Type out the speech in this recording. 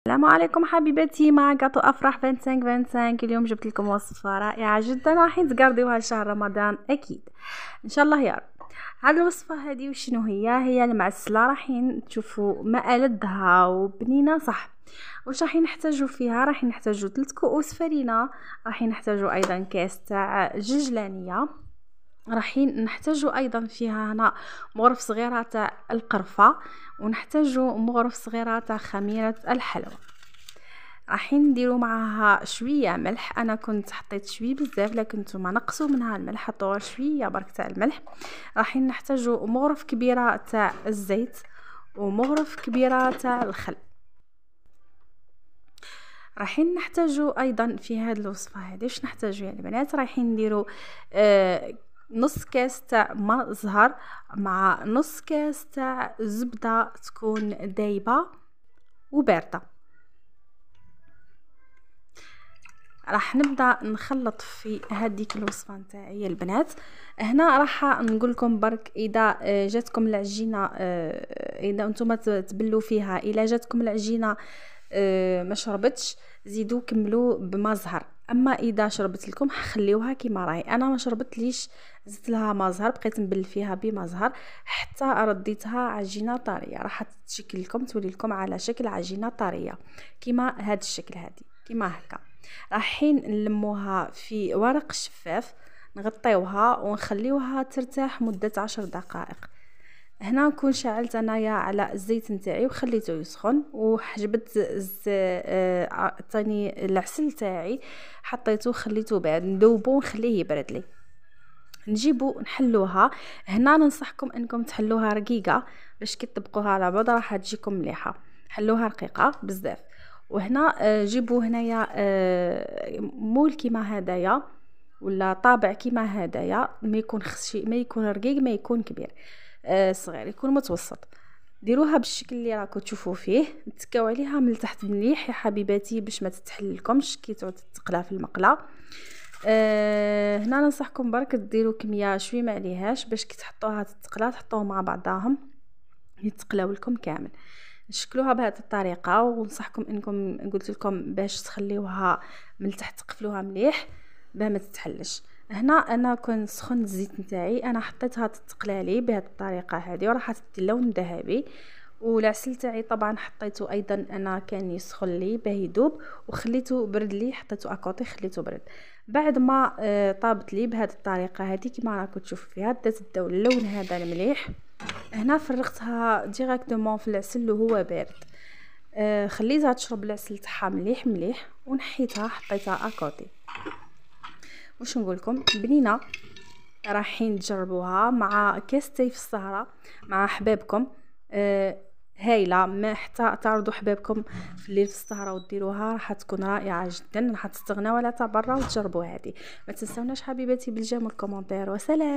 السلام عليكم حبيباتي، مع كاطو افراح 25 اليوم جبت لكم وصفه رائعه جدا راح تقضيوها لشهر رمضان اكيد ان شاء الله يا رب. هذه الوصفه هذه وشنو هي المعسله، راح تشوفوا ما ألذها وبنينه صح. واش راح نحتاجوا فيها؟ راح نحتاجوا 3 كؤوس فرينه، راح نحتاجوا ايضا كاس تاع ججلانيه، راح نحتاجوا ايضا فيها هنا مغرف صغيره تاع القرفه، ونحتاجوا مغرف صغيره تاع خميره الحلوى. راح نديروا معها شويه ملح، انا كنت حطيت شويه بزاف لكن نتوما نقصوا منها الملح، حطوا شويه برك تاع الملح. راح نحتاجوا مغرف كبيره تاع الزيت ومغرف كبيره تاع الخل. راح نحتاجوا ايضا في هذه الوصفه هذه واش نحتاجوا يا البنات، راح نديروا نص كاس تاع ماء زهر مع نص كاس تاع زبده تكون دايبه وبارده. راح نبدا نخلط في هذيك الوصفه نتاعي يا البنات. هنا راح نقول لكم برك اذا جاتكم العجينه، اذا انتم تبلوا فيها، اذا جاتكم العجينه ما شربتش زيدوا كملوا بما زهر، اما اذا شربت لكم خليوها كيما راهي. انا ما شربت ليش زدت لها ما زهر، بقيت نبل فيها بما زهر حتى رديتها عجينه طريه، راح تشكل لكم تولي لكم على شكل عجينه طريه كيما هذا الشكل هذه كيما هكا. راح نلموها في ورق شفاف، نغطيوها ونخليوها ترتاح مده 10 دقائق. هنا نكون شعلت انايا على الزيت نتاعي وخليته يسخن، وحجبت ثاني العسل تاعي حطيته خليته بارد، نذوبو ونخليه يبرد لي. نجيبو نحلوها. هنا ننصحكم انكم تحلوها رقيقه باش كي تطبقوها على بعض راح تجيكم مليحه، حلوها رقيقه بزاف. وهنا جيبوا هنايا مول كيما هدايا ولا طابع كيما هدايا، ما يكون خشي، ما يكون رقيق، ما يكون كبير، صغير، يكون متوسط. ديروها بالشكل اللي راكم تشوفوا فيه، تكاو عليها من تحت مليح يا حبيباتي باش ما تتحللكمش كي تعود تقلا في المقله. هنا ننصحكم برك ديروا كميه شويه ما عليهاش باش كي تحطوها تتقلا تحطوهم مع بعضاهم يتقلاو لكم كامل. نشكلوها بهذه الطريقه، ونصحكم انكم قلت لكم باش تخليوها من تحت تقفلوها مليح باه ما تتحلش. هنا انا كنت سخن الزيت نتاعي، انا حطيتها تتقلالي بهذه الطريقه هذه وراح تدي لون ذهبي. والعسل تاعي طبعا حطيته ايضا انا كان يسخن لي باه يذوب، وخليته برد لي، حطيته اكوطي خليته برد. بعد ما طابت لي بهذه الطريقه هذه كما راكم تشوفوا فيها بدات تداو اللون هذا المليح. هنا فرغتها ديريكتومون في العسل وهو بارد، خليتها تشرب العسل تاعها مليح مليح ونحيتها حطيتها اكوطي. واش نقول لكم بنينه، رايحين تجربوها مع كاس تاي في السهره مع حبابكم، هايله. ما حتى تعرضوا حبابكم في الليل في السهره وديروها راح تكون رائعه جدا، راح تستغناو على تاع برا وتجربوا هذه. ما تنسوناش حبيباتي بالجيم والكومونتير، وسلام.